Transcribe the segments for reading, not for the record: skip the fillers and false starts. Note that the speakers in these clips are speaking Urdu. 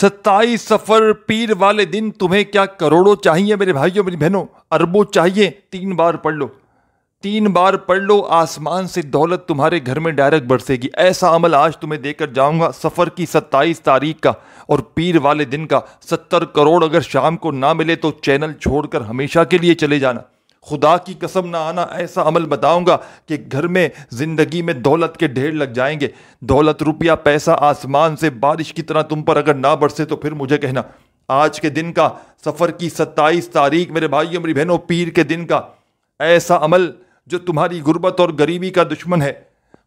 27 سفر پیر والے دن تمہیں کیا کروڑوں چاہیے میرے بھائیوں میری بہنوں؟ اربوں چاہیے؟ 3 بار پڑھ لو، 3 بار پڑھ لو، آسمان سے دولت تمہارے گھر میں ڈائریکٹ برسے گی۔ ایسا عمل آج تمہیں دے کر جاؤں گا، سفر کی 27 تاریخ کا اور پیر والے دن کا 70 کروڑ اگر شام کو نہ ملے تو چینل چھوڑ کر ہمیشہ کے لیے چلے جانا، خدا کی قسم نہ آنا۔ ایسا عمل بتاؤں گا کہ گھر میں زندگی میں دولت کے ڈھیر لگ جائیں گے۔ دولت، روپیہ، پیسہ آسمان سے بارش کی طرح تم پر اگر نہ برسے تو پھر مجھے کہنا۔ آج کے دن کا، سفر کی 27 تاریخ میرے بھائیوں میری بہنوں، پیر کے دن کا ایسا عمل جو تمہاری غربت اور غریبی کا دشمن ہے۔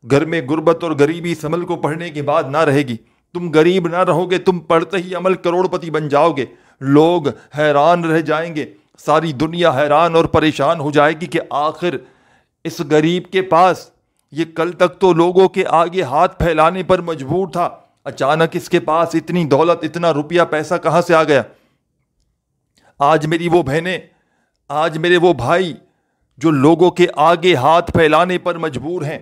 گھر میں غربت اور غریبی اس عمل کو پڑھنے کے بعد نہ رہے گی۔ تم غریب نہ رہو گے، تم پڑھتے ہی عمل کروڑ پتی بن جاؤ گے۔ لوگ حیران رہ جائیں گے، ساری دنیا حیران اور پریشان ہو جائے گی کہ آخر اس غریب کے پاس، یہ کل تک تو لوگوں کے آگے ہاتھ پھیلانے پر مجبور تھا، اچانک اس کے پاس اتنی دولت، اتنا روپیہ پیسہ کہاں سے آ گیا؟ آج میری وہ بہنیں، آج میرے وہ بھائی جو لوگوں کے آگے ہاتھ پھیلانے پر مجبور ہیں،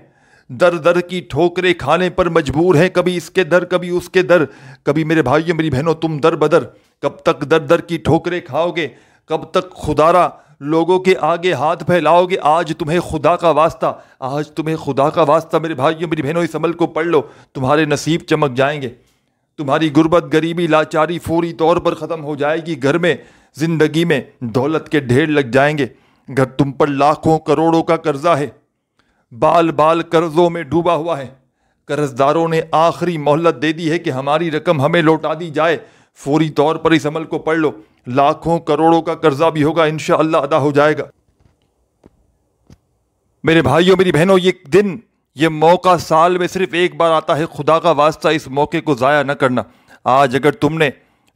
در در کی ٹھوکریں کھانے پر مجبور ہیں، کبھی اس کے در کبھی اس کے در، کبھی میرے بھائیوں میری بہنوں تم در بدر، کب تک در در کی ٹھوکریں کھاؤ گے؟ کب تک خدارا لوگوں کے آگے ہاتھ پھیلاؤ گے؟ آج تمہیں خدا کا واسطہ، آج تمہیں خدا کا واسطہ میرے بھائیوں میری بہنوں اس عمل کو پڑھ لو، تمہارے نصیب چمک جائیں گے۔ تمہاری غربت، غریبی، لاچاری فوری طور پر ختم ہو جائے گی۔ گھر میں، زندگی میں دولت کے ڈھیر لگ جائیں گے۔ گھر تم پر لاکھوں کروڑوں کا قرضہ ہے، بال بال قرضوں میں ڈوبا ہوا ہے۔ قرض داروں نے آخری مہلت دے دی ہے کہ ہماری رقم ہمیں لوٹا دی جائے۔ فوری طور پر اس عمل کو پڑھ لو، لاکھوں کروڑوں کا قرضہ بھی ہوگا، انشاءاللہ ادا ہو جائے گا۔ میرے بھائیوں میری بہنوں، یہ دن، یہ موقع سال میں صرف ایک بار آتا ہے، خدا کا واسطہ اس موقع کو ضائع نہ کرنا۔ آج اگر تم نے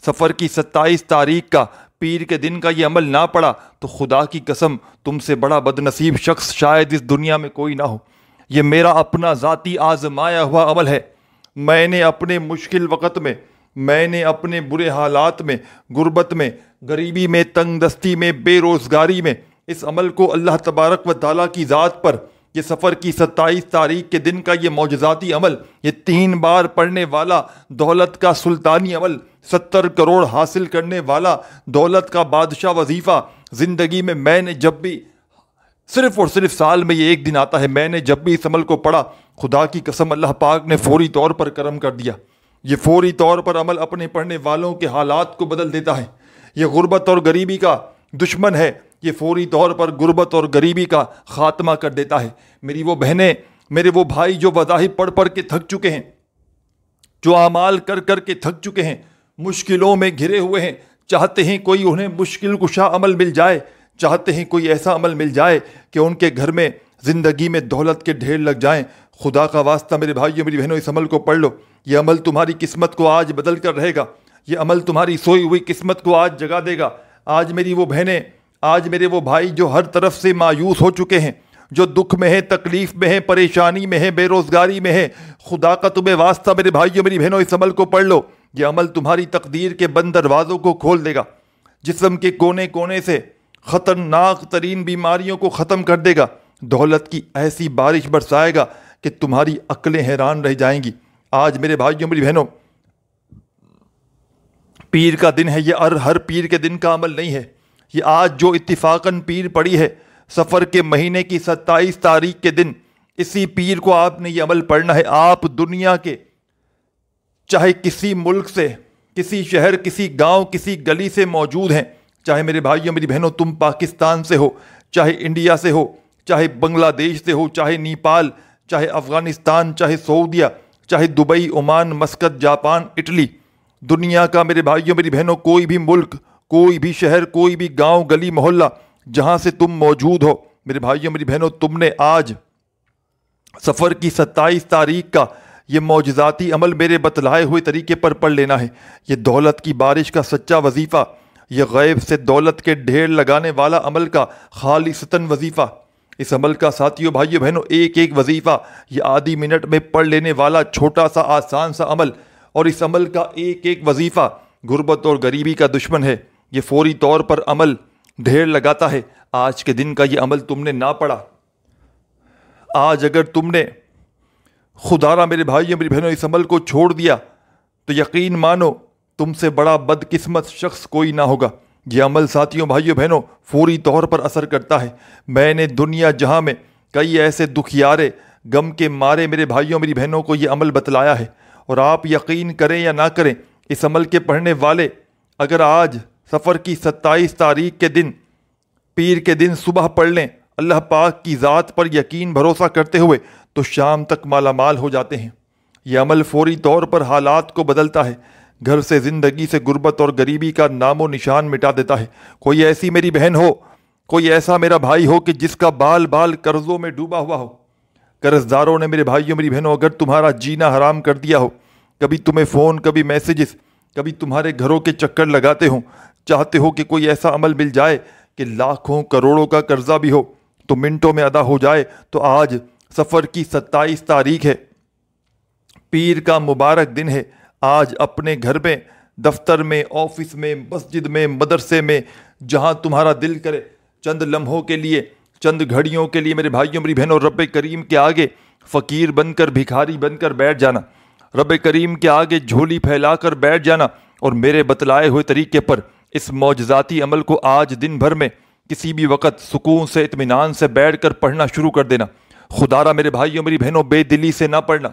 سفر کی 27 تاریخ کا، پیر کے دن کا یہ عمل نہ پڑا تو خدا کی قسم تم سے بڑا بد نصیب شخص شاید اس دنیا میں کوئی نہ ہو۔ یہ میرا اپنا ذاتی آزمایا ہوا عمل ہے۔ میں نے اپنے مشکل وقت میں، میں نے اپنے برے حالات میں، غربت میں، غریبی میں، تنگ دستی میں، بے روزگاری میں اس عمل کو اللہ تبارک و تعالیٰ کی ذات پر، یہ سفر کی 27 تاریخ کے دن کا یہ معجزاتی عمل، یہ 3 بار پڑھنے والا دولت کا سلطانی عمل، 70 کروڑ حاصل کرنے والا دولت کا بادشاہ وظیفہ، زندگی میں نے جب بھی، صرف اور صرف سال میں یہ ایک دن آتا ہے، میں نے جب بھی اس عمل کو پڑھا، خدا کی قسم اللہ پاک نے فوری طور پر کرم کر دیا۔ یہ فوری طور پر عمل اپنے پڑھنے والوں کے حالات کو بدل دیتا ہے۔ یہ غربت اور غریبی کا دشمن ہے، یہ فوری طور پر غربت اور غریبی کا خاتمہ کر دیتا ہے۔ میری وہ بہنیں، میرے وہ بھائی جو وظائف پڑھ پڑھ کے تھک چکے ہیں، جو اعمال کر کر کے تھک چکے ہیں، مشکلوں میں گھرے ہوئے ہیں، چاہتے ہیں کوئی انہیں مشکل کشا عمل مل جائے، چاہتے ہیں کوئی ایسا عمل مل جائے کہ ان کے گھر میں، زندگی میں دولت کے ڈھیر لگ جائیں۔ خدا کا واسطہ میرے بھائیوں میری بہنوں اس عمل کو پڑھ لو۔ یہ عمل تمہاری قسمت کو آج بدل کر رہے گا۔ یہ عمل تمہاری سوئی ہوئی قسمت کو آج جگا دے گا۔ آج میری وہ بہنیں، آج میرے وہ بھائی جو ہر طرف سے مایوس ہو چکے ہیں، جو دکھ میں ہیں، تکلیف میں ہیں، پریشانی میں ہیں، بے روزگاری میں ہیں، خدا کا تمہیں واسطہ میرے بھائیوں میری بہنوں اس عمل کو پڑھ لو۔ یہ عمل تمہاری تقدیر کے بند دروازوں کو کھول دے گا، جسم کے کونے کونے سے خطرناک ترین بیماریوں کو ختم کر دے گا، دولت کی ایسی بارش برسائے گا کہ تمہاری عقلیں حیران رہ جائیں گی۔ آج میرے بھائیوں میری بہنوں، پیر کا دن ہے، یہ ہر پیر کے دن کا عمل نہیں ہے۔ یہ آج جو اتفاقاً پیر پڑی ہے، سفر کے مہینے کی 27 تاریخ کے دن، اسی پیر کو آپ نے یہ عمل پڑھنا ہے۔ آپ دنیا کے چاہے کسی ملک سے، کسی شہر، کسی گاؤں، کسی گلی سے موجود ہیں، چاہے میرے بھائیوں میری بہنوں تم پاکستان سے ہو، چاہے انڈیا سے ہو، چاہے بنگلہ دیش سے ہو، چاہے نیپال، چاہے افغانستان، چاہے سعودیہ، چاہے Dubai, Oman, Muscat, Japan, Italy, دنیا کا میرے بھائیوں میری بہنوں کوئی بھی ملک، کوئی بھی شہر، کوئی بھی گاؤں، گلی، محلہ، جہاں سے تم موجود ہو، میرے بھائیوں میری بہنوں تم نے آج سفر کی 27 تاریخ کا یہ معجزاتی عمل میرے بتلائے ہوئے طریقے پر پڑھ لینا ہے۔ یہ دولت کی بارش کا سچا وظیفہ، یہ غیب سے دولت کے ڈھیر لگانے والا عمل کا خالصتاً وظیفہ، اس عمل کا ساتھیوں، بھائیوں، بہنوں ایک ایک وظیفہ، یہ آدھی منٹ میں پڑھ لینے والا چھوٹا سا آسان سا عمل، اور اس عمل کا ایک ایک وظیفہ غربت اور غریبی کا دشمن ہے۔ یہ فوری طور پر عمل ڈھیر لگاتا ہے۔ آج کے دن کا یہ عمل تم نے نہ پڑھا، آج اگر تم نے خدا را میرے بھائیوں میری بہنوں اس عمل کو چھوڑ دیا تو یقین مانو تم سے بڑا بدقسمت شخص کوئی نہ ہوگا۔ یہ عمل ساتھیوں، بھائیوں، بہنوں، فوری طور پر اثر کرتا ہے۔ میں نے دنیا جہاں میں کئی ایسے دکھیارے غم کے مارے میرے بھائیوں، میری بہنوں کو یہ عمل بتلایا ہے، اور آپ یقین کریں یا نہ کریں، اس عمل کے پڑھنے والے اگر آج سفر کی 27 تاریخ کے دن، پیر کے دن صبح پڑھ لیں اللہ پاک کی ذات پر یقین بھروسہ کرتے ہوئے، تو شام تک مالا مال ہو جاتے ہیں۔ یہ عمل فوری طور پر حالات کو بدلتا ہے، گھر سے، زندگی سے غربت اور غریبی کا نام و نشان مٹا دیتا ہے۔ کوئی ایسی میری بہن ہو، کوئی ایسا میرا بھائی ہو کہ جس کا بال بال قرضوں میں ڈوبا ہوا ہو، قرض داروں نے میرے بھائیوں، میری بہنوں، اگر تمہارا جینا حرام کر دیا ہو، کبھی تمہیں فون، کبھی میسیجز، کبھی تمہارے گھروں کے چکر لگاتے ہوں، چاہتے ہو کہ کوئی ایسا عمل مل جائے کہ لاکھوں کروڑوں کا قرضہ بھی ہو تو منٹوں میں ادا ہو جائے، تو آج سفر کی 27 تاریخ ہے، پیر کا مبارک دن ہے۔ آج اپنے گھر میں، دفتر میں، آفس میں، مسجد میں، مدرسے میں، جہاں تمہارا دل کرے، چند لمحوں کے لیے، چند گھڑیوں کے لیے میرے بھائیوں، میری بہنوں، رب کریم کے آگے فقیر بن کر، بھکاری بن کر بیٹھ جانا، رب کریم کے آگے جھولی پھیلا کر بیٹھ جانا، اور میرے بتلائے ہوئے طریقے پر اس معجزاتی عمل کو آج دن بھر میں کسی بھی وقت سکون سے، اطمینان سے بیٹھ کر پڑھنا شروع کر دینا۔ خدا را میرے بھائیوں، میری بہنوں، بے دلی سے نہ پڑھنا،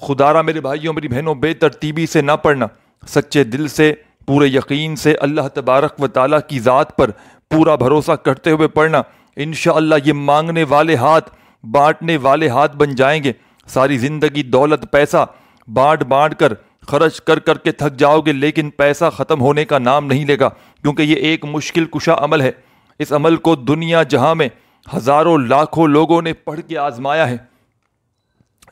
خدا را میرے بھائیوں، میری بہنوں، بے ترتیبی سے نہ پڑھنا، سچے دل سے، پورے یقین سے، اللہ تبارک و تعالیٰ کی ذات پر پورا بھروسہ کرتے ہوئے پڑھنا۔ انشاءاللہ یہ مانگنے والے ہاتھ بانٹنے والے ہاتھ بن جائیں گے۔ ساری زندگی دولت، پیسہ بانٹ بانٹ کر، خرچ کر کر کے تھک جاؤ گے، لیکن پیسہ ختم ہونے کا نام نہیں لے گا، کیونکہ یہ ایک مشکل کشا عمل ہے۔ اس عمل کو دنیا جہاں میں ہزاروں لاکھوں لوگوں نے پڑھ کے آزمایا ہے۔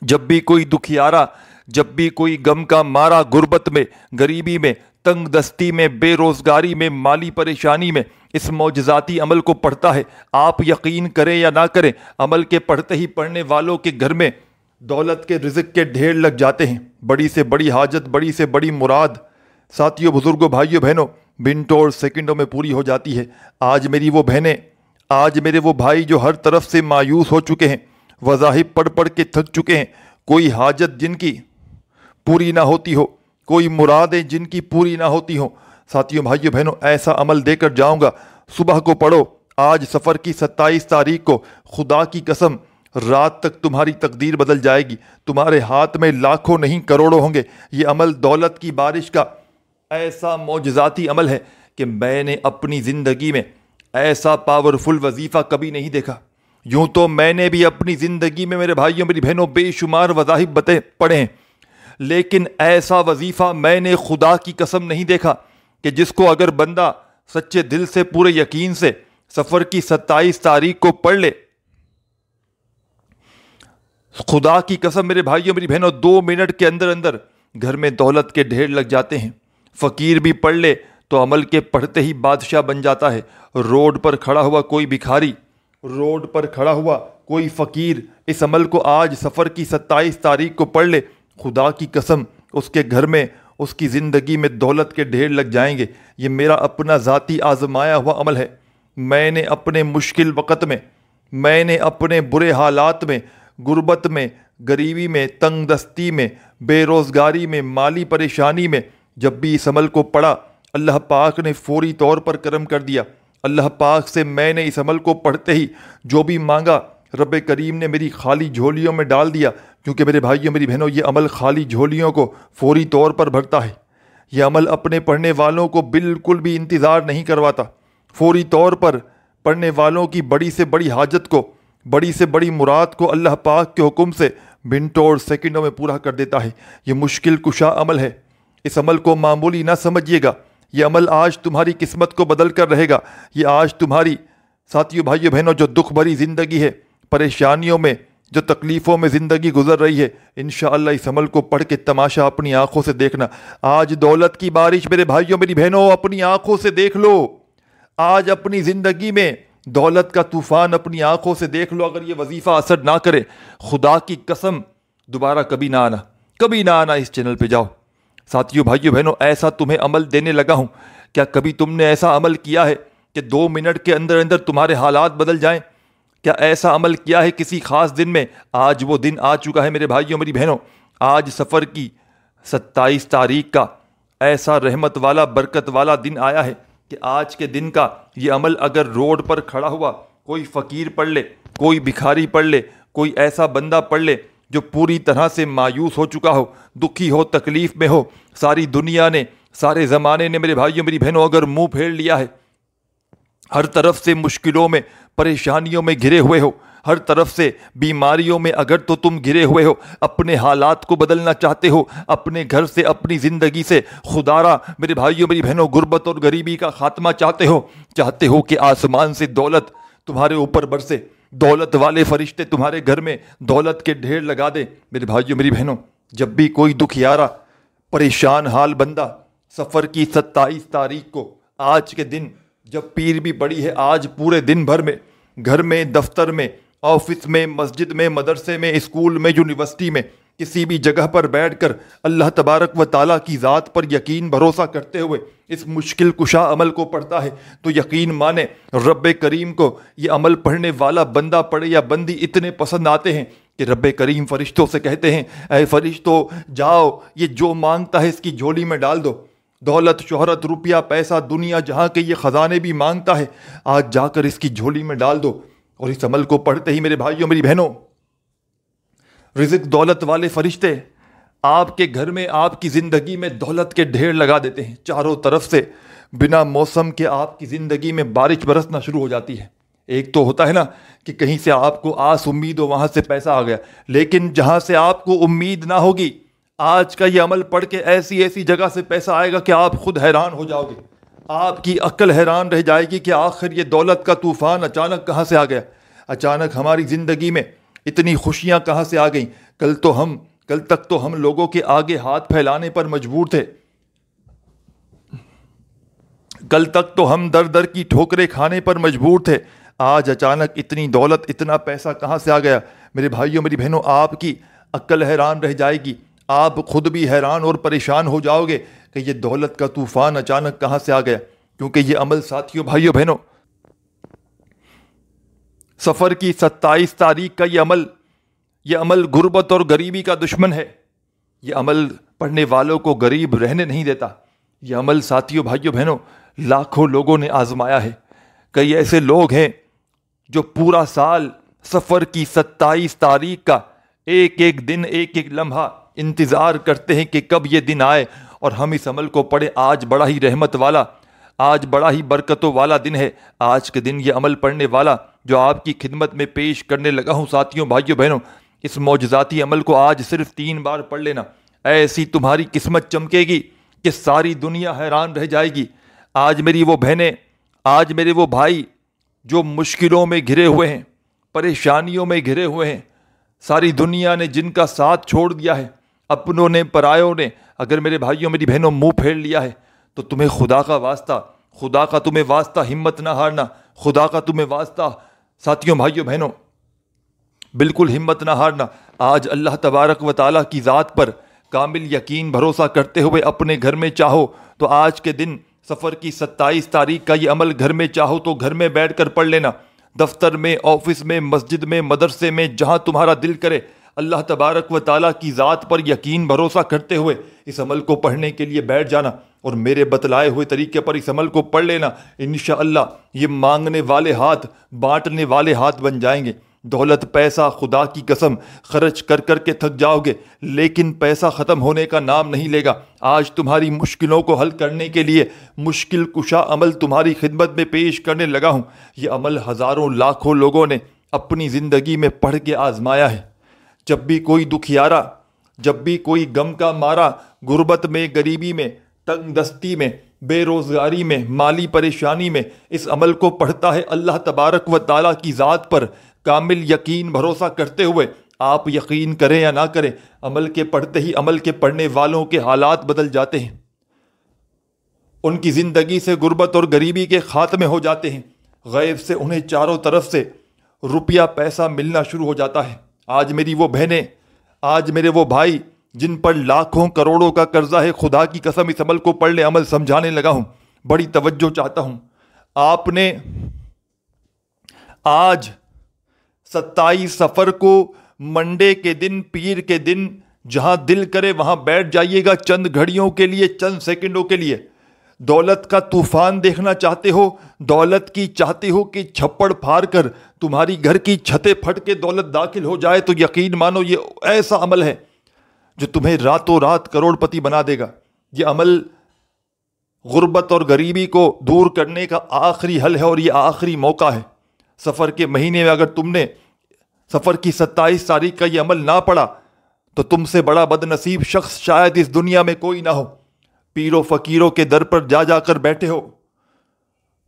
جب بھی کوئی دکھیارا، جب بھی کوئی غم کا مارا غربت میں، غریبی میں، تنگ دستی میں، بے روزگاری میں، مالی پریشانی میں اس معجزاتی عمل کو پڑھتا ہے، آپ یقین کریں یا نہ کریں، عمل کے پڑھتے ہی پڑھنے والوں کے گھر میں دولت کے، رزق کے ڈھیر لگ جاتے ہیں۔ بڑی سے بڑی حاجت، بڑی سے بڑی مراد ساتھیوں، بزرگوں، بھائیوں، بہنوں، منٹوں اور سیکنڈوں میں پوری ہو جاتی ہے۔ آج میری وہ بہنیں، آج میرے وہ بھائی جو ہر طرف سے مایوس ہو چکے ہیں، وظائف پڑھ پڑھ کے تھک چکے ہیں، کوئی حاجت جن کی پوری نہ ہوتی ہو، کوئی مرادیں جن کی پوری نہ ہوتی ہوں، ساتھیوں، بھائیوں، بہنوں، ایسا عمل دے کر جاؤں گا۔ صبح کو پڑھو، آج سفر کی 27 تاریخ کو، خدا کی قسم رات تک تمہاری تقدیر بدل جائے گی۔ تمہارے ہاتھ میں لاکھوں نہیں کروڑوں ہوں گے۔ یہ عمل دولت کی بارش کا ایسا معجزاتی عمل ہے کہ میں نے اپنی زندگی میں ایسا پاورفل وظیفہ کبھی نہیں دیکھا۔ یوں تو میں نے بھی اپنی زندگی میں میرے بھائیوں، میری بہنوں، بے شمار وظائف پڑھے ہیں، لیکن ایسا وظیفہ میں نے خدا کی قسم نہیں دیکھا کہ جس کو اگر بندہ سچے دل سے، پورے یقین سے سفر کی 27 تاریخ کو پڑھ لے، خدا کی قسم میرے بھائیوں، میری بہنوں، 2 منٹ کے اندر اندر گھر میں دولت کے ڈھیر لگ جاتے ہیں۔ فقیر بھی پڑھ لے تو عمل کے پڑھتے ہی بادشاہ بن جاتا ہے۔ روڈ پر کھڑا ہوا کوئی بھکاری، روڈ پر کھڑا ہوا کوئی فقیر اس عمل کو آج سفر کی 27 تاریخ کو پڑھ لے، خدا کی قسم اس کے گھر میں، اس کی زندگی میں دولت کے ڈھیر لگ جائیں گے۔ یہ میرا اپنا ذاتی آزمایا ہوا عمل ہے۔ میں نے اپنے مشکل وقت میں، میں نے اپنے برے حالات میں، غربت میں، غریبی میں، تنگ دستی میں، بے روزگاری میں، مالی پریشانی میں جب بھی اس عمل کو پڑھا، اللہ پاک نے فوری طور پر کرم کر دیا۔ اللہ پاک سے میں نے اس عمل کو پڑھتے ہی جو بھی مانگا، رب کریم نے میری خالی جھولیوں میں ڈال دیا، کیونکہ میرے بھائیوں، میری بہنوں، یہ عمل خالی جھولیوں کو فوری طور پر بھرتا ہے۔ یہ عمل اپنے پڑھنے والوں کو بالکل بھی انتظار نہیں کرواتا، فوری طور پر پڑھنے والوں کی بڑی سے بڑی حاجت کو، بڑی سے بڑی مراد کو اللہ پاک کے حکم سے منٹوں اور سیکنڈوں میں پورا کر دیتا ہے۔ یہ مشکل کشا عمل ہے، اس عمل کو معمولی نہ سمجھیے گا۔ یہ عمل آج تمہاری قسمت کو بدل کر رہے گا۔ یہ آج تمہاری، ساتھیوں، بھائیوں، بہنوں، جو دکھ بھری زندگی ہے، پریشانیوں میں، جو تکلیفوں میں زندگی گزر رہی ہے، انشاءاللہ اس عمل کو پڑھ کے تماشا اپنی آنکھوں سے دیکھنا۔ آج دولت کی بارش میرے بھائیوں، میری بہنوں، اپنی آنکھوں سے دیکھ لو۔ آج اپنی زندگی میں دولت کا طوفان اپنی آنکھوں سے دیکھ لو۔ اگر یہ وظیفہ اثر نہ کرے، خدا کی قسم دوبارہ کبھی نہ آنا، کبھی نہ آنا اس چینل پہ جاؤ۔ ساتھیوں، بھائیوں، بہنوں، ایسا تمہیں عمل دینے لگا ہوں، کیا کبھی تم نے ایسا عمل کیا ہے کہ 2 منٹ کے اندر اندر تمہارے حالات بدل جائیں؟ کیا ایسا عمل کیا ہے کسی خاص دن میں؟ آج وہ دن آ چکا ہے میرے بھائیوں، میری بہنوں۔ آج سفر کی 27 تاریخ کا ایسا رحمت والا برکت والا دن آیا ہے کہ آج کے دن کا یہ عمل اگر روڈ پر کھڑا ہوا کوئی فقیر پڑھ لے، کوئی بھکاری پڑھ لے، کوئی ایسا بندہ پڑھ لے جو پوری طرح سے مایوس ہو چکا ہو، دکھی ہو، تکلیف میں ہو، ساری دنیا نے، سارے زمانے نے میرے بھائیوں میری بہنوں اگر منہ پھیر لیا ہے، ہر طرف سے مشکلوں میں، پریشانیوں میں گھرے ہوئے ہو، ہر طرف سے بیماریوں میں اگر تو تم گھرے ہوئے ہو، اپنے حالات کو بدلنا چاہتے ہو، اپنے گھر سے، اپنی زندگی سے خدارا میرے بھائیوں میری بہنوں غربت اور غریبی کا خاتمہ چاہتے ہو کہ آسمان سے دولت تمہارے اوپر برسے، دولت والے فرشتے تمہارے گھر میں دولت کے ڈھیر لگا دے، میرے بھائیوں میری بہنوں، جب بھی کوئی دکھیارا پریشان حال بندہ سفر کی 27 تاریخ کو، آج کے دن جب پیر بھی پڑی ہے، آج پورے دن بھر میں، گھر میں، دفتر میں، آفس میں، مسجد میں، مدرسے میں، اسکول میں، یونیورسٹی میں، کسی بھی جگہ پر بیٹھ کر اللہ تبارک و تعالیٰ کی ذات پر یقین بھروسہ کرتے ہوئے اس مشکل کشا عمل کو پڑھتا ہے تو یقین مانے رب کریم کو یہ عمل پڑھنے والا بندہ پڑھے یا بندی اتنے پسند آتے ہیں کہ رب کریم فرشتوں سے کہتے ہیں، اے فرشتوں جاؤ، یہ جو مانگتا ہے اس کی جھولی میں ڈال دو، دولت، شہرت، روپیہ، پیسہ، دنیا جہاں کے یہ خزانے بھی مانگتا ہے، آج جا کر اس کی جھولی میں ڈال دو۔ اور اس عمل کو پڑھتے ہی میرے بھائیوں میری بہنوں، رزق دولت والے فرشتے آپ کے گھر میں، آپ کی زندگی میں دولت کے ڈھیر لگا دیتے ہیں، چاروں طرف سے بنا موسم کے آپ کی زندگی میں بارش برسنا شروع ہو جاتی ہے۔ ایک تو ہوتا ہے نا کہ کہیں سے آپ کو آس امید ہو، وہاں سے پیسہ آ گیا، لیکن جہاں سے آپ کو امید نہ ہوگی، آج کا یہ عمل پڑھ کے ایسی جگہ سے پیسہ آئے گا کہ آپ خود حیران ہو جاؤ گے، آپ کی عقل حیران رہ جائے گی کہ آخر یہ دولت کا طوفان اچانک کہاں سے آ گیا، اچانک ہماری زندگی میں اتنی خوشیاں کہاں سے آ گئیں۔ کل تک تو ہم لوگوں کے آگے ہاتھ پھیلانے پر مجبور تھے، کل تک تو ہم در در کی ٹھوکریں کھانے پر مجبور تھے، آج اچانک اتنی دولت، اتنا پیسہ کہاں سے آ گیا؟ میرے بھائیوں میری بہنوں، آپ کی عقل حیران رہ جائے گی، آپ خود بھی حیران اور پریشان ہو جاؤ گے کہ یہ دولت کا طوفان اچانک کہاں سے آ گیا۔ کیونکہ یہ عمل ساتھیوں، بھائیوں بہنوں، سفر کی 27 تاریخ کا یہ عمل غربت اور غریبی کا دشمن ہے۔ یہ عمل پڑھنے والوں کو غریب رہنے نہیں دیتا۔ یہ عمل ساتھیوں، بھائیوں بہنوں، لاکھوں لوگوں نے آزمایا ہے۔ کئی ایسے لوگ ہیں جو پورا سال سفر کی 27 تاریخ کا ایک ایک دن، ایک ایک لمحہ انتظار کرتے ہیں کہ کب یہ دن آئے اور ہم اس عمل کو پڑھیں۔ آج بڑا ہی رحمت والا، آج بڑا ہی برکتوں والا دن ہے۔ آج کے دن یہ عمل پڑھنے والا جو آپ کی خدمت میں پیش کرنے لگا ہوں ساتھیوں، بھائیوں بہنوں، اس معجزاتی عمل کو آج صرف 3 بار پڑھ لینا، ایسی تمہاری قسمت چمکے گی کہ ساری دنیا حیران رہ جائے گی۔ آج میری وہ بہنیں، آج میرے وہ بھائی جو مشکلوں میں گھرے ہوئے ہیں، پریشانیوں میں گھرے ہوئے ہیں، ساری دنیا نے جن کا ساتھ چھوڑ دیا ہے، اپنوں نے، پرایوں نے، اگر میرے بھائیوں میری بہنوں منہ پھیر لیا ہے تو تمہیں خدا کا واسطہ، خدا کا تمہیں واسطہ، ہمت نہ ہارنا، خدا کا تمہیں واسطہ ساتھیوں، بھائیوں بہنوں، بالکل ہمت نہ ہارنا۔ آج اللہ تبارک و تعالیٰ کی ذات پر کامل یقین بھروسہ کرتے ہوئے اپنے گھر میں چاہو تو آج کے دن سفر کی 27 تاریخ کا یہ عمل گھر میں چاہو تو گھر میں بیٹھ کر پڑھ لینا، دفتر میں، آفس میں، مسجد میں، مدرسے میں، جہاں تمہارا دل کرے، اللہ تبارک و تعالیٰ کی ذات پر یقین بھروسہ کرتے ہوئے اس عمل کو پڑھنے کے لیے بیٹھ جانا اور میرے بتلائے ہوئے طریقے پر اس عمل کو پڑھ لینا۔ انشاءاللہ یہ مانگنے والے ہاتھ بانٹنے والے ہاتھ بن جائیں گے۔ دولت، پیسہ، خدا کی قسم خرچ کر کر کے تھک جاؤ گے، لیکن پیسہ ختم ہونے کا نام نہیں لے گا۔ آج تمہاری مشکلوں کو حل کرنے کے لیے مشکل کشا عمل تمہاری خدمت میں پیش کرنے لگا ہوں۔ یہ عمل ہزاروں، لاکھوں لوگوں نے اپنی زندگی میں پڑھ کے آزمایا ہے۔ جب بھی کوئی دکھیارا، جب بھی کوئی غم کا مارا، غربت میں، غریبی میں، تنگ دستی میں، بے روزگاری میں، مالی پریشانی میں اس عمل کو پڑھتا ہے، اللہ تبارک و تعالیٰ کی ذات پر کامل یقین بھروسہ کرتے ہوئے، آپ یقین کریں یا نہ کریں، عمل کے پڑھتے ہی عمل کے پڑھنے والوں کے حالات بدل جاتے ہیں، ان کی زندگی سے غربت اور غریبی کے خاتمے ہو جاتے ہیں، غیب سے انہیں چاروں طرف سے روپیہ پیسہ ملنا شروع ہو جاتا ہے۔ آج میری وہ بہنیں، آج میرے وہ بھائی جن پر لاکھوں کروڑوں کا قرضہ ہے، خدا کی قسم اس عمل کو پڑھ لیں، عمل سمجھانے لگا ہوں، بڑی توجہ چاہتا ہوں۔ آپ نے آج 27 سفر کو منڈے کے دن، پیر کے دن جہاں دل کرے وہاں بیٹھ جائیے گا، چند گھڑیوں کے لیے، چند سیکنڈوں کے لیے۔ دولت کا طوفان دیکھنا چاہتے ہو، دولت کی چاہتے ہو کہ چھپڑ پھاڑ کر تمہاری گھر کی چھتیں پھٹ کے دولت داخل ہو جائے، تو یقین مانو یہ ایسا عمل ہے جو تمہیں راتوں رات کروڑ پتی بنا دے گا۔ یہ عمل غربت اور غریبی کو دور کرنے کا آخری حل ہے، اور یہ آخری موقع ہے۔ سفر کے مہینے میں اگر تم نے سفر کی 27 تاریخ کا یہ عمل نہ پڑھا تو تم سے بڑا بد نصیب شخص شاید اس دنیا میں کوئی نہ ہو۔ پیروں فقیروں کے در پر جا جا کر بیٹھے ہو،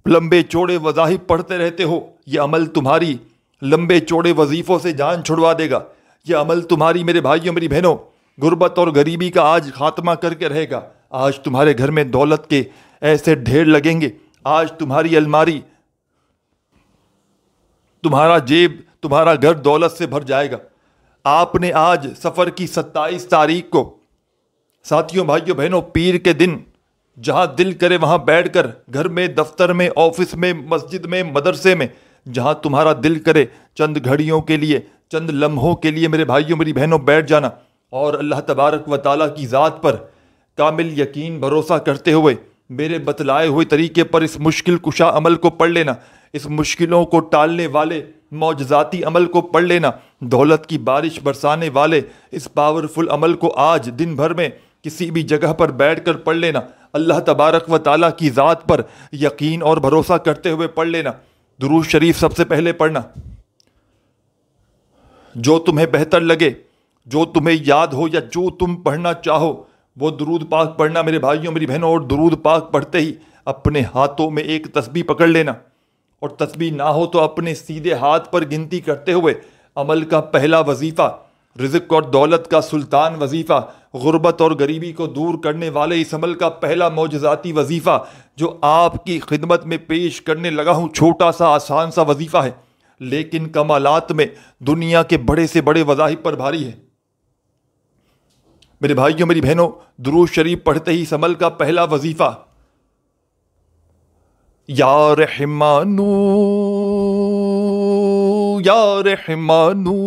لمبے چوڑے وظائف پڑھتے رہتے ہو، یہ عمل تمہاری لمبے چوڑے وظیفوں سے جان چھڑوا دے گا۔ یہ عمل تمہاری، میرے بھائیوں میری بہنوں، غربت اور غریبی کا آج خاتمہ کر کے رہے گا۔ آج تمہارے گھر میں دولت کے ایسے ڈھیر لگیں گے، آج تمہاری الماری، تمہارا جیب، تمہارا گھر دولت سے بھر جائے گا۔ آپ نے آج سفر کی 27 تاریخ کو، ساتھیوں بھائیوں بہنوں، پیر کے دن جہاں دل کرے وہاں بیٹھ کر، گھر میں، دفتر میں، آفس میں، مسجد میں، مدرسے میں، جہاں تمہارا دل کرے چند گھڑیوں کے لیے، چند لمحوں کے لیے میرے بھائیوں میری بہنوں بیٹھ جانا، اور اللہ تبارک و تعالیٰ کی ذات پر کامل یقین بھروسہ کرتے ہوئے میرے بتلائے ہوئے طریقے پر اس مشکل کشا عمل کو پڑھ لینا، اس مشکلوں کو ٹالنے والے معجزاتی عمل کو پڑھ لینا، دولت کی بارش برسانے والے اس پاورفل عمل کو آج دن بھر میں کسی بھی جگہ پر بیٹھ کر پڑھ لینا، اللہ تبارک و تعالیٰ کی ذات پر یقین اور بھروسہ کرتے ہوئے پڑھ لینا۔ درود شریف سب سے پہلے پڑھنا، جو تمہیں بہتر لگے، جو تمہیں یاد ہو، یا جو تم پڑھنا چاہو وہ درود پاک پڑھنا میرے بھائیوں میری بہنوں۔ اور درود پاک پڑھتے ہی اپنے ہاتھوں میں ایک تسبیح پکڑ لینا، اور تسبیح نہ ہو تو اپنے سیدھے ہاتھ پر گنتی کرتے ہوئے عمل کا پہلا وظیفہ، رزق اور دولت کا سلطان وظیفہ، غربت اور غریبی کو دور کرنے والے اس عمل کا پہلا معجزاتی وظیفہ جو آپ کی خدمت میں پیش کرنے لگا ہوں، چھوٹا سا آسان سا وظیفہ ہے، لیکن کمالات میں دنیا کے بڑے سے بڑے وظائف پر بھاری ہے۔ میرے بھائیوں میری بہنوں، درود شریف پڑھتے ہی اس عمل کا پہلا وظیفہ، یا رحمانو یا رحمانو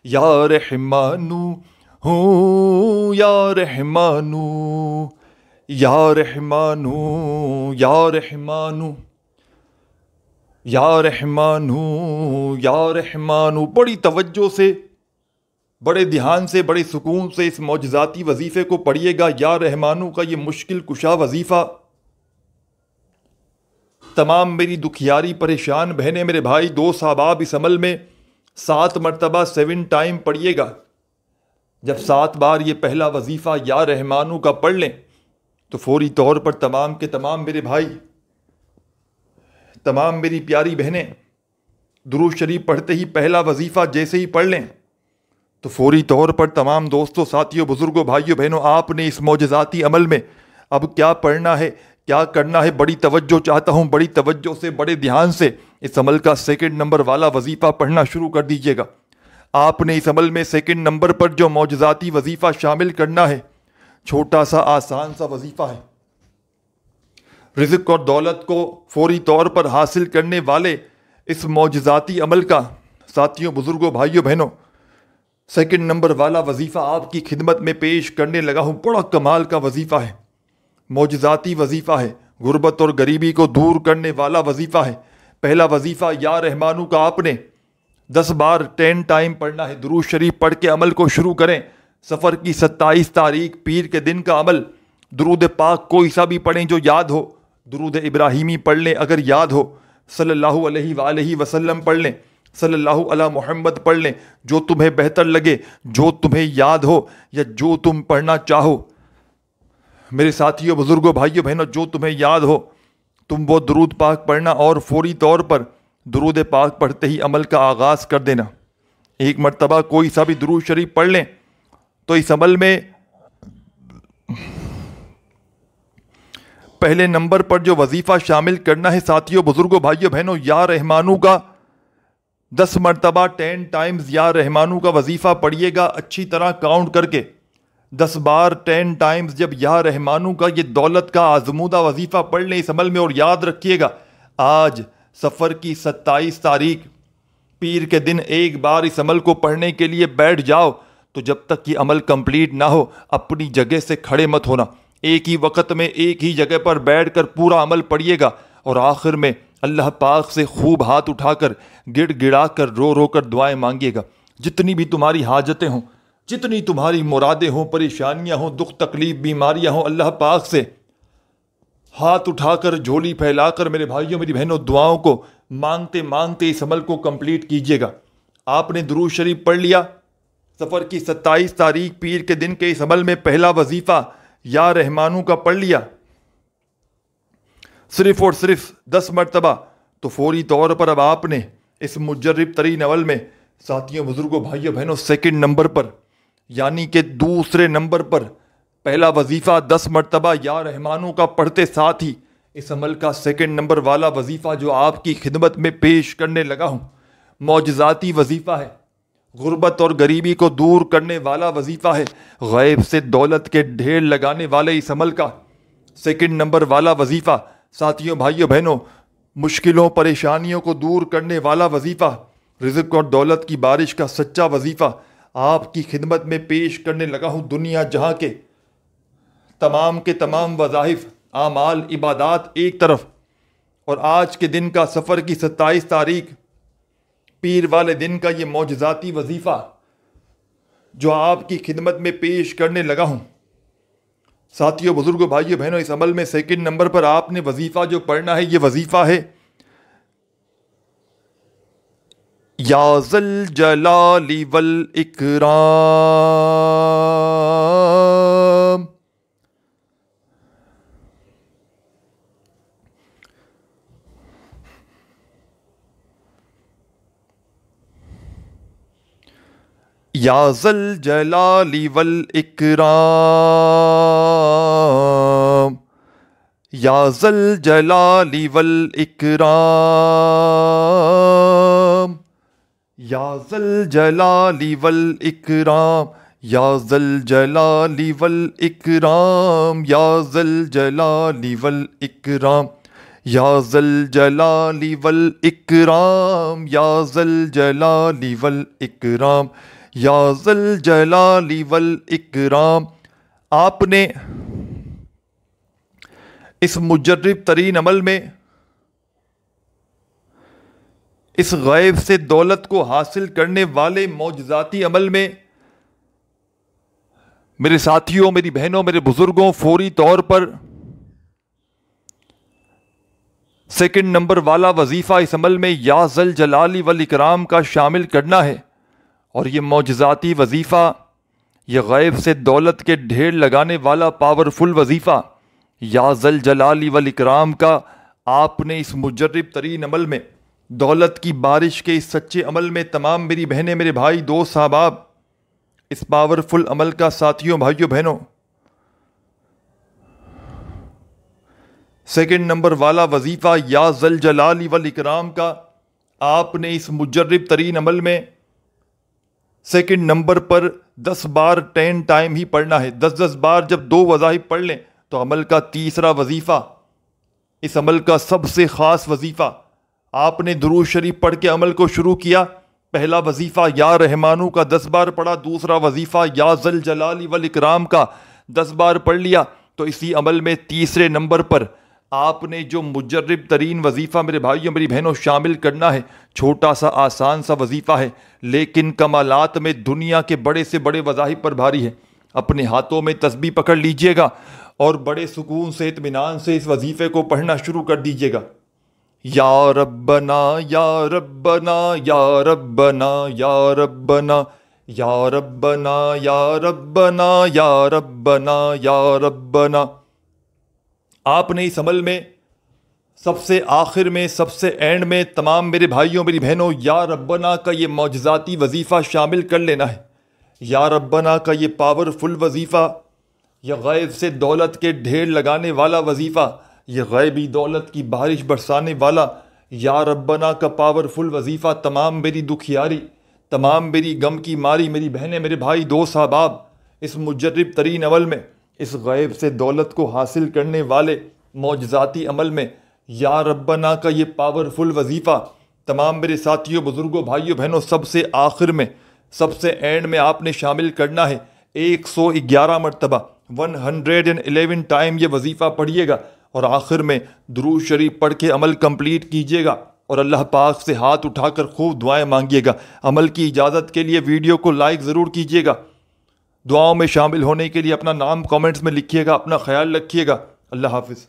یا رحمانو ہو یا رحمانو یا رحمانو یا رحمانو یا رحمانو یا رحمانو۔ بڑی توجہ سے، بڑے دھیان سے، بڑے سکون سے اس معجزاتی وظیفے کو پڑھیے گا۔ یا رحمانو کا یہ مشکل کشا وظیفہ تمام میری دکھیاری پریشان بہنیں، میرے بھائی، دوست، احباب اس عمل میں 7 مرتبہ 7 ٹائم پڑھیے گا۔ جب 7 بار یہ پہلا وظیفہ یا رحمانو کا پڑھ لیں تو فوری طور پر تمام کے تمام میرے بھائی، تمام میری پیاری بہنیں، درود شریف پڑھتے ہی پہلا وظیفہ جیسے ہی پڑھ لیں تو فوری طور پر تمام دوستوں، ساتھیوں، بزرگوں، بھائیوں، بہنوں، آپ نے اس معجزاتی عمل میں اب کیا پڑھنا ہے، کیا کرنا ہے، بڑی توجہ چاہتا ہوں، بڑی توجہ سے، بڑے دھیان سے اس عمل کا 2 نمبر والا وظیفہ پڑھنا شروع کر دیجیے گا۔ آپ نے اس عمل میں 2 نمبر پر جو معجزاتی وظیفہ شامل کرنا ہے، چھوٹا سا آسان سا وظیفہ ہے۔ رزق اور دولت کو فوری طور پر حاصل کرنے والے اس معجزاتی عمل کا، ساتھیوں، بزرگوں، بھائیوں، بہنوں، 2 نمبر والا وظیفہ آپ کی خدمت میں پیش کرنے لگا ہوں۔ بڑا کمال کا وظیفہ ہے، معجزاتی وظیفہ ہے، غربت اور غریبی کو دور کرنے والا وظیفہ ہے۔ پہلا وظیفہ یا رحمانو کا آپ نے 10 بار 10 ٹائم پڑھنا ہے۔ درود شریف پڑھ کے عمل کو شروع کریں۔ سفر کی 27 تاریخ پیر کے دن کا عمل، درود پاک کوئی سا بھی پڑھیں جو یاد ہو، درود ابراہیمی پڑھ لیں اگر یاد ہو، صلی اللہ علیہ وآلہ وسلم پڑھ لیں، صلی اللہ علی محمد پڑھ لیں، جو تمہیں بہتر لگے، جو تمہیں یاد ہو، یا جو تم پڑھنا چاہو میرے ساتھیوں، بزرگوں، بھائیوں، بہنوں، جو تمہیں یاد ہو تم وہ درود پاک پڑھنا، اور فوری طور پر درود پاک پڑھتے ہی عمل کا آغاز کر دینا۔ 1 مرتبہ کوئی سا بھی درود شریف پڑھ لیں تو اس عمل میں پہلے نمبر پر جو وظیفہ شامل کرنا ہے، ساتھیوں، بزرگوں، بھائیوں، بہنوں، یا رحمانو کا 10 مرتبہ 10 ٹائمز یا رحمانو کا وظیفہ پڑھیے گا، اچھی طرح کاؤنٹ کر کے 10 بار 10 ٹائمز جب یا رحمانو کا یہ دولت کا آزمودہ وظیفہ پڑھ لیں اس عمل میں۔ اور یاد رکھیے گا، آج سفر کی 27 تاریخ پیر کے دن ایک بار اس عمل کو پڑھنے کے لیے بیٹھ جاؤ تو جب تک یہ عمل کمپلیٹ نہ ہو اپنی جگہ سے کھڑے مت ہونا، ایک ہی وقت میں ایک ہی جگہ پر بیٹھ کر پورا عمل پڑھیے گا، اور آخر میں اللہ پاک سے خوب ہاتھ اٹھا کر گڑ گڑا کر رو رو کر دعائیں مانگیے گا۔ جتنی بھی تمہاری حاجتیں ہوں، جتنی تمہاری مرادیں ہوں، پریشانیاں ہوں، دکھ تکلیف بیماریاں ہوں، اللہ پاک سے ہاتھ اٹھا کر جھولی پھیلا کر میرے بھائیوں میری بہنوں دعاؤں کو مانگتے مانگتے اس عمل کو کمپلیٹ کیجیے گا۔ آپ نے درود شریف پڑھ لیا، سفر کی 27 تاریخ پیر کے دن کے اس عمل میں پہلا وظیفہ یا رحمانو کا پڑھ لیا صرف اور صرف 10 مرتبہ، تو فوری طور پر اب آپ نے اس مجرب ترین عمل میں ساتھیوں بزرگوں بھائیوں بہنوں سیکنڈ نمبر پر، یعنی کہ دوسرے نمبر پر پہلا وظیفہ 10 مرتبہ یا رحمانو کا پڑھتے ساتھ ہی اس عمل کا سیکنڈ نمبر والا وظیفہ جو آپ کی خدمت میں پیش کرنے لگا ہوں، معجزاتی وظیفہ ہے، غربت اور غریبی کو دور کرنے والا وظیفہ ہے، غیب سے دولت کے ڈھیر لگانے والے اس عمل کا سیکنڈ نمبر والا وظیفہ، ساتھیوں بھائیوں بہنوں مشکلوں پریشانیوں کو دور کرنے والا وظیفہ، رزق اور دولت کی بارش کا سچا وظیفہ آپ کی خدمت میں پیش کرنے لگا ہوں۔ دنیا جہاں کے تمام وظائف، اعمال، عبادات ایک طرف، اور آج کے دن کا سفر کی 27 تاریخ پیر والے دن کا یہ معجزاتی وظیفہ جو آپ کی خدمت میں پیش کرنے لگا ہوں، ساتھیوں بزرگوں بھائیوں بہنوں اس عمل میں سیکنڈ نمبر پر آپ نے وظیفہ جو پڑھنا ہے یہ وظیفہ ہے یا ذل جلال والاکرام، یا ذل جلال والاکرام، یا ذل جلال والاکرام، یا ذل جلال والاکرام، یا ذل جلال والاکرام، یا ذل جلال والاکرام، یا ذل جلال والاکرام، یا ذل جلال والاکرام، یا ذل جلال والاکرام۔ آپ نے اس مجرب ترین عمل میں، اس غیب سے دولت کو حاصل کرنے والے معجزاتی عمل میں میرے ساتھیوں میری بہنوں میرے بزرگوں فوری طور پر سیکنڈ نمبر والا وظیفہ اس عمل میں یا ذل جلال والاکرام کا شامل کرنا ہے، اور یہ معجزاتی وظیفہ، یہ غیب سے دولت کے ڈھیر لگانے والا پاورفل وظیفہ یا ذل جلال والاکرام کا آپ نے اس مجرب ترین عمل میں، دولت کی بارش کے اس سچے عمل میں تمام میری بہنیں میرے بھائی دوست احباب اس پاورفل عمل کا ساتھیوں بھائیوں بہنوں سیکنڈ نمبر والا وظیفہ یا ذل جلال والاکرام کا آپ نے اس مجرب ترین عمل میں سیکنڈ نمبر پر 10 بار 10 ٹائم ہی پڑھنا ہے۔ 10 بار جب 2 وظائف پڑھ لیں تو عمل کا تیسرا وظیفہ، اس عمل کا سب سے خاص وظیفہ، آپ نے درود شریف پڑھ کے عمل کو شروع کیا، پہلا وظیفہ یا رحمانو کا 10 بار پڑھا، دوسرا وظیفہ یا ذل جلال والاکرام کا 10 بار پڑھ لیا، تو اسی عمل میں تیسرے نمبر پر آپ نے جو مجرب ترین وظیفہ میرے بھائیوں میری بہنوں شامل کرنا ہے، چھوٹا سا آسان سا وظیفہ ہے لیکن کمالات میں دنیا کے بڑے سے بڑے وظائف پر بھاری ہے۔ اپنے ہاتھوں میں تسبیح پکڑ لیجئے گا اور بڑے سکون سے اطمینان سے اس وظیفے کو پڑھنا شروع کر دیجئے گا۔ یا ربنا یا ربنا یا ربنا یا ربنا یا ربنا یا ربنا یا ربنا یا ربنا۔ آپ نے اس عمل میں سب سے آخر میں، سب سے اینڈ میں تمام میرے بھائیوں میری بہنوں یا ربنا کا یہ معجزاتی وظیفہ شامل کر لینا ہے۔ یا ربنا کا یہ پاورفل وظیفہ، یہ غیب سے دولت کے ڈھیر لگانے والا وظیفہ، یہ غیبی دولت کی بارش برسانے والا یا ربنا کا پاورفل وظیفہ تمام میری دکھیاری، تمام میری غم کی ماری میری بہنیں میرے بھائی دوست احباب اس مجرب ترین عمل میں، اس غیب سے دولت کو حاصل کرنے والے معجزاتی عمل میں یا ربنا کا یہ پاورفل وظیفہ تمام میرے ساتھیوں بزرگوں بھائیوں بہنوں سب سے آخر میں سب سے اینڈ میں آپ نے شامل کرنا ہے 111 مرتبہ 111 ٹائم یہ وظیفہ پڑھیے گا، اور آخر میں درود شریف پڑھ کے عمل کمپلیٹ کیجیے گا، اور اللہ پاک سے ہاتھ اٹھا کر خوب دعائیں مانگیے گا۔ عمل کی اجازت کے لیے ویڈیو کو لائک ضرور کیجیے گا۔ دعاؤں میں شامل ہونے کے لیے اپنا نام کامنٹس میں لکھیے گا۔ اپنا خیال رکھیے گا۔ اللہ حافظ۔